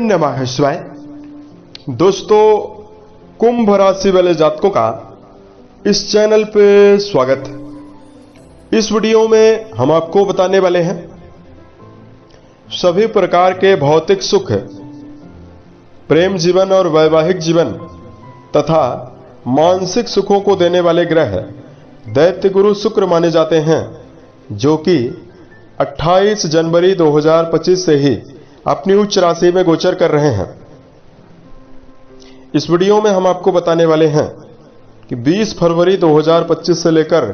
ओम नमः शिवाय। दोस्तों, कुंभ राशि वाले जातकों का इस चैनल पे स्वागत है। इस वीडियो में हम आपको बताने वाले हैं सभी प्रकार के भौतिक सुख, प्रेम जीवन और वैवाहिक जीवन तथा मानसिक सुखों को देने वाले ग्रह दैत्य गुरु शुक्र माने जाते हैं, जो कि 28 जनवरी 2025 से ही अपनी उच्च राशि में गोचर कर रहे हैं। इस वीडियो में हम आपको बताने वाले हैं कि 20 फरवरी 2025 से लेकर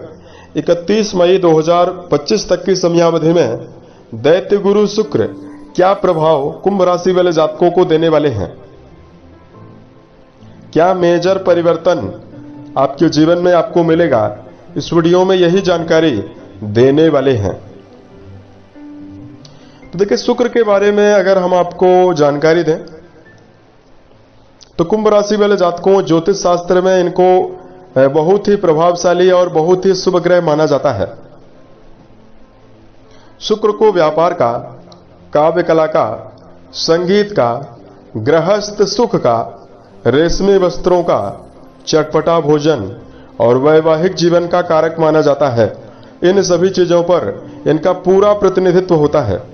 31 मई 2025 तक की समयावधि में दैत्य गुरु शुक्र क्या प्रभाव कुंभ राशि वाले जातकों को देने वाले हैं। क्या मेजर परिवर्तन आपके जीवन में आपको मिलेगा, इस वीडियो में यही जानकारी देने वाले हैं। तो देखिए, शुक्र के बारे में अगर हम आपको जानकारी दें तो कुंभ राशि वाले जातकों, ज्योतिष शास्त्र में इनको बहुत ही प्रभावशाली और बहुत ही शुभ ग्रह माना जाता है। शुक्र को व्यापार का, काव्य कला का, संगीत का, गृहस्थ सुख का, रेशमी वस्त्रों का, चटपटा भोजन और वैवाहिक जीवन का कारक माना जाता है। इन सभी चीजों पर इनका पूरा प्रतिनिधित्व होता है।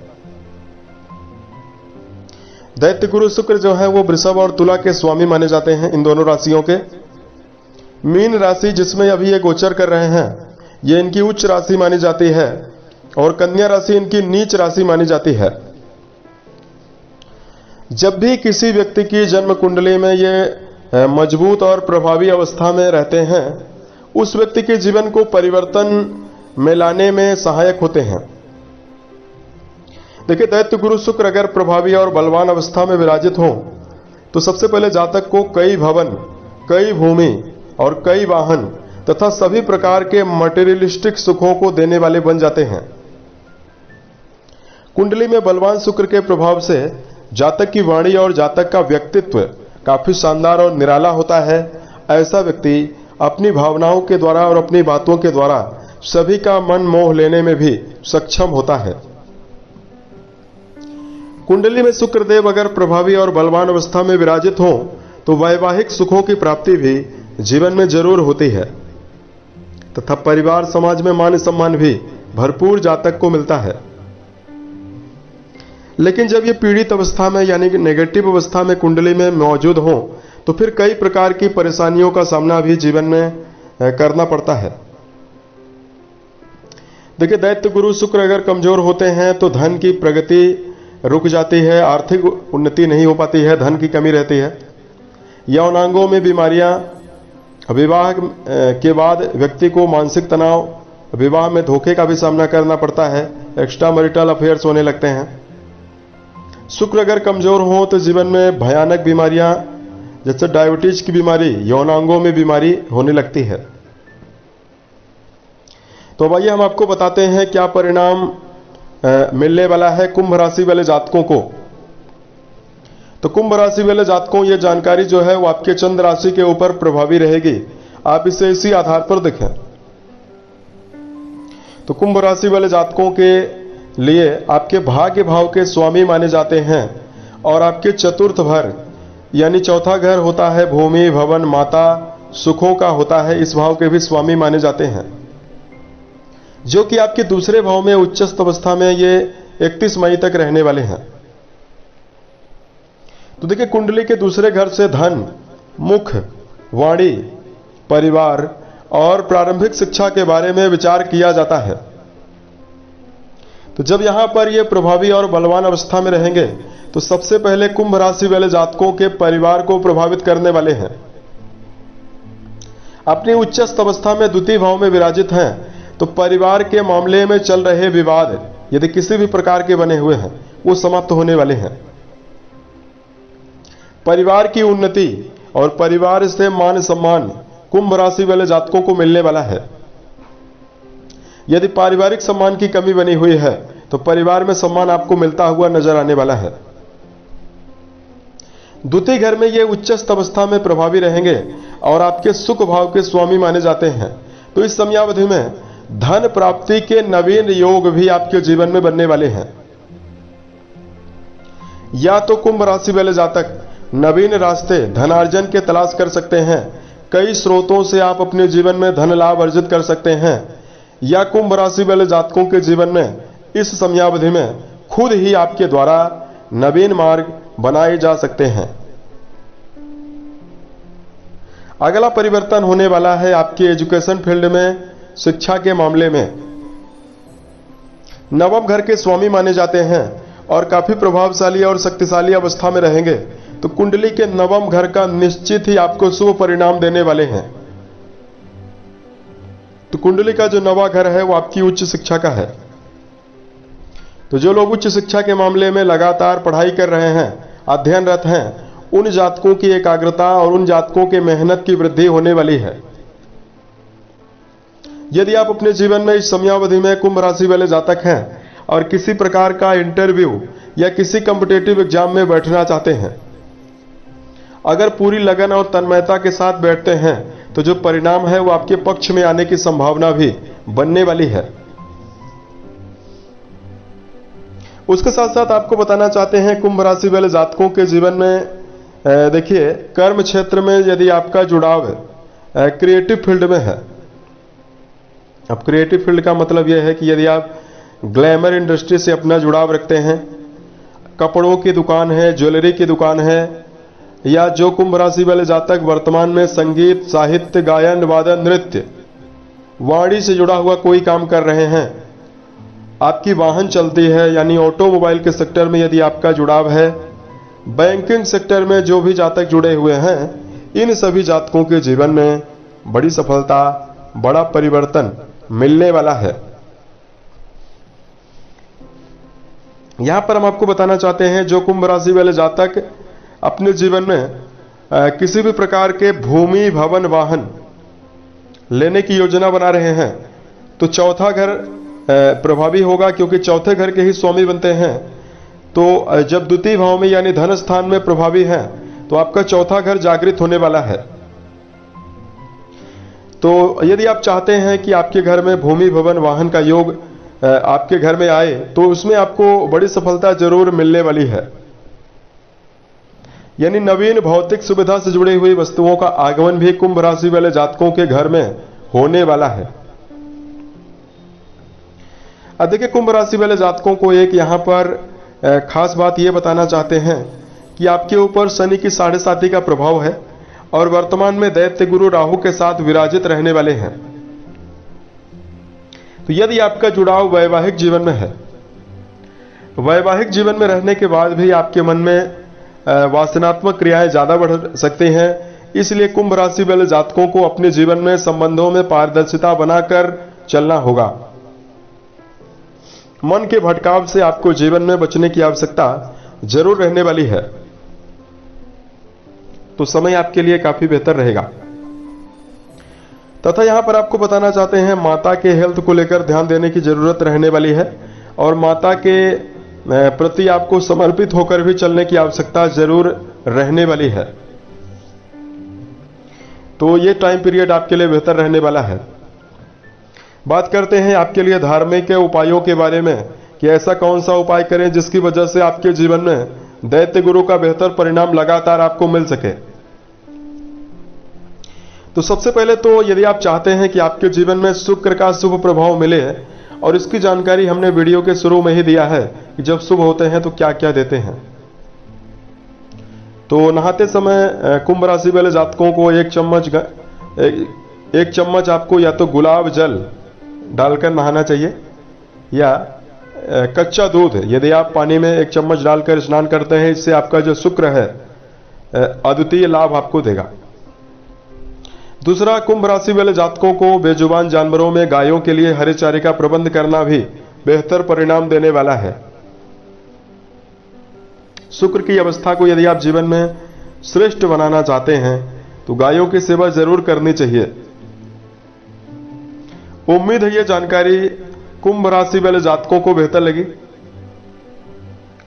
दैत्य गुरु शुक्र जो है वो वृषभ और तुला के स्वामी माने जाते हैं। इन दोनों राशियों के मीन राशि जिसमें अभी ये गोचर कर रहे हैं, ये इनकी उच्च राशि मानी जाती है और कन्या राशि इनकी नीच राशि मानी जाती है। जब भी किसी व्यक्ति की जन्म कुंडली में ये मजबूत और प्रभावी अवस्था में रहते हैं, उस व्यक्ति के जीवन को परिवर्तन में लाने में सहायक होते हैं। देखिए, दैत्य गुरु शुक्र अगर प्रभावी और बलवान अवस्था में विराजित हो तो सबसे पहले जातक को कई भवन, कई भूमि और कई वाहन तथा सभी प्रकार के मटेरियलिस्टिक सुखों को देने वाले बन जाते हैं। कुंडली में बलवान शुक्र के प्रभाव से जातक की वाणी और जातक का व्यक्तित्व काफी शानदार और निराला होता है। ऐसा व्यक्ति अपनी भावनाओं के द्वारा और अपनी बातों के द्वारा सभी का मन मोह लेने में भी सक्षम होता है। कुंडली में शुक्रदेव अगर प्रभावी और बलवान अवस्था में विराजित हो तो वैवाहिक सुखों की प्राप्ति भी जीवन में जरूर होती है तथा परिवार समाज में मान सम्मान भी भरपूर जातक को मिलता है। लेकिन जब ये पीड़ित अवस्था में यानी कि नेगेटिव अवस्था में कुंडली में मौजूद हो तो फिर कई प्रकार की परेशानियों का सामना भी जीवन में करना पड़ता है। देखिए, दैत्य गुरु शुक्र अगर कमजोर होते हैं तो धन की प्रगति रुक जाती है, आर्थिक उन्नति नहीं हो पाती है, धन की कमी रहती है। यौनांगों में बीमारियां, विवाह के बाद व्यक्ति को मानसिक तनाव, विवाह में धोखे का भी सामना करना पड़ता है, एक्स्ट्रा मैरिटल अफेयर्स होने लगते हैं। शुक्र अगर कमजोर हो तो जीवन में भयानक बीमारियां जैसे डायबिटीज की बीमारी, यौनांगों में बीमारी होने लगती है। तो आइए हम आपको बताते हैं क्या परिणाम मिलने वाला है कुंभ राशि वाले जातकों को। तो कुंभ राशि वाले जातकों, ये जानकारी जो है वो आपके चंद्र राशि के ऊपर प्रभावी रहेगी। आप इसे इसी आधार पर देखें। तो कुंभ राशि वाले जातकों के लिए आपके भाग्य भाव के स्वामी माने जाते हैं और आपके चतुर्थ घर यानी चौथा घर होता है भूमि, भवन, माता, सुखों का होता है, इस भाव के भी स्वामी माने जाते हैं, जो कि आपके दूसरे भाव में उच्चस्थ अवस्था में ये 31 मई तक रहने वाले हैं। तो देखिए, कुंडली के दूसरे घर से धन, मुख, वाणी, परिवार और प्रारंभिक शिक्षा के बारे में विचार किया जाता है। तो जब यहां पर ये प्रभावी और बलवान अवस्था में रहेंगे तो सबसे पहले कुंभ राशि वाले जातकों के परिवार को प्रभावित करने वाले हैं। अपनी उच्चस्थ अवस्था में द्वितीय भाव में विराजित हैं तो परिवार के मामले में चल रहे विवाद यदि किसी भी प्रकार के बने हुए हैं वो समाप्त होने वाले हैं। परिवार की उन्नति और परिवार से मान सम्मान कुंभ राशि वाले जातकों को मिलने वाला है। यदि पारिवारिक सम्मान की कमी बनी हुई है तो परिवार में सम्मान आपको मिलता हुआ नजर आने वाला है। द्वितीय घर में ये उच्चस्थ अवस्था में प्रभावी रहेंगे और आपके सुख भाव के स्वामी माने जाते हैं। तो इस समयावधि में धन प्राप्ति के नवीन योग भी आपके जीवन में बनने वाले हैं। या तो कुंभ राशि वाले जातक नवीन रास्ते धनार्जन के तलाश कर सकते हैं। कई स्रोतों से आप अपने जीवन में धन लाभ अर्जित कर सकते हैं। या कुंभ राशि वाले जातकों के जीवन में इस समयावधि में खुद ही आपके द्वारा नवीन मार्ग बनाए जा सकते हैं। अगला परिवर्तन होने वाला है आपके एजुकेशन फील्ड में, शिक्षा के मामले में। नवम घर के स्वामी माने जाते हैं और काफी प्रभावशाली और शक्तिशाली अवस्था में रहेंगे, तो कुंडली के नवम घर का निश्चित ही आपको शुभ परिणाम देने वाले हैं। तो कुंडली का जो नवा घर है वो आपकी उच्च शिक्षा का है। तो जो लोग उच्च शिक्षा के मामले में लगातार पढ़ाई कर रहे हैं, अध्ययनरत हैं, उन जातकों की एकाग्रता और उन जातकों के मेहनत की वृद्धि होने वाली है। यदि आप अपने जीवन में इस समयावधि में कुंभ राशि वाले जातक हैं और किसी प्रकार का इंटरव्यू या किसी कॉम्पिटिटिव एग्जाम में बैठना चाहते हैं, अगर पूरी लगन और तन्मयता के साथ बैठते हैं तो जो परिणाम है वो आपके पक्ष में आने की संभावना भी बनने वाली है। उसके साथ साथ आपको बताना चाहते हैं कुंभ राशि वाले जातकों के जीवन में देखिए, कर्म क्षेत्र में यदि आपका जुड़ाव क्रिएटिव फील्ड में है। अब क्रिएटिव फील्ड का मतलब यह है कि यदि आप ग्लैमर इंडस्ट्री से अपना जुड़ाव रखते हैं, कपड़ों की दुकान है, ज्वेलरी की दुकान है, या जो कुंभ राशि वाले जातक वर्तमान में संगीत, साहित्य, गायन, वादन, नृत्य, वाणी से जुड़ा हुआ कोई काम कर रहे हैं, आपकी वाहन चलती है यानी ऑटोमोबाइल के सेक्टर में यदि आपका जुड़ाव है, बैंकिंग सेक्टर में जो भी जातक जुड़े हुए हैं, इन सभी जातकों के जीवन में बड़ी सफलता, बड़ा परिवर्तन मिलने वाला है। यहां पर हम आपको बताना चाहते हैं जो कुंभ राशि वाले जातक अपने जीवन में किसी भी प्रकार के भूमि, भवन, वाहन लेने की योजना बना रहे हैं, तो चौथा घर प्रभावी होगा, क्योंकि चौथे घर के ही स्वामी बनते हैं। तो जब द्वितीय भाव में यानी धन स्थान में प्रभावी है तो आपका चौथा घर जागृत होने वाला है। तो यदि आप चाहते हैं कि आपके घर में भूमि, भवन, वाहन का योग आपके घर में आए, तो उसमें आपको बड़ी सफलता जरूर मिलने वाली है। यानी नवीन भौतिक सुविधा से जुड़ी हुई वस्तुओं का आगमन भी कुंभ राशि वाले जातकों के घर में होने वाला है। देखिए, कुंभ राशि वाले जातकों को एक यहां पर खास बात यह बताना चाहते हैं कि आपके ऊपर शनि की 7.5 का प्रभाव है और वर्तमान में दैत्य गुरु राहु के साथ विराजित रहने वाले हैं। तो यदि आपका जुड़ाव वैवाहिक जीवन में है, वैवाहिक जीवन में रहने के बाद भी आपके मन में वासनात्मक क्रियाएं ज्यादा बढ़ सकती हैं, इसलिए कुंभ राशि वाले जातकों को अपने जीवन में संबंधों में पारदर्शिता बनाकर चलना होगा। मन के भटकाव से आपको जीवन में बचने की आवश्यकता जरूर रहने वाली है। तो समय आपके लिए काफी बेहतर रहेगा। तथा यहां पर आपको बताना चाहते हैं माता के हेल्थ को लेकर ध्यान देने की जरूरत रहने वाली है और माता के प्रति आपको समर्पित होकर भी चलने की आवश्यकता जरूर रहने वाली है। तो ये टाइम पीरियड आपके लिए बेहतर रहने वाला है। बात करते हैं आपके लिए धार्मिक उपायों के बारे में कि ऐसा कौन सा उपाय करें जिसकी वजह से आपके जीवन में दैत्य गुरु का बेहतर परिणाम लगातार आपको मिल सके। तो सबसे पहले तो यदि आप चाहते हैं कि आपके जीवन में शुक्र का शुभ प्रभाव मिले, और इसकी जानकारी हमने वीडियो के शुरू में ही दिया है कि जब शुभ होते हैं तो क्या क्या देते हैं। तो नहाते समय कुंभ राशि वाले जातकों को एक चम्मच आपको या तो गुलाब जल डालकर नहाना चाहिए, या कच्चा दूध यदि आप पानी में 1 चम्मच डालकर स्नान करते हैं, इससे आपका जो शुक्र है अद्वितीय लाभ आपको देगा। दूसरा, कुंभ राशि वाले जातकों को बेजुबान जानवरों में गायों के लिए हरे चारे का प्रबंध करना भी बेहतर परिणाम देने वाला है। शुक्र की अवस्था को यदि आप जीवन में श्रेष्ठ बनाना चाहते हैं तो गायों की सेवा जरूर करनी चाहिए। उम्मीद है यह जानकारी कुंभ राशि वाले जातकों को बेहतर लगी।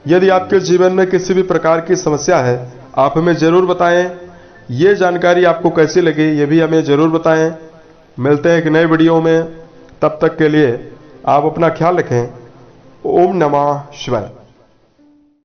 यदि आपके जीवन में किसी भी प्रकार की समस्या है, आप हमें जरूर बताएं। ये जानकारी आपको कैसी लगी ये भी हमें जरूर बताएं। मिलते हैं एक नए वीडियो में, तब तक के लिए आप अपना ख्याल रखें। ओम नमः शिवाय।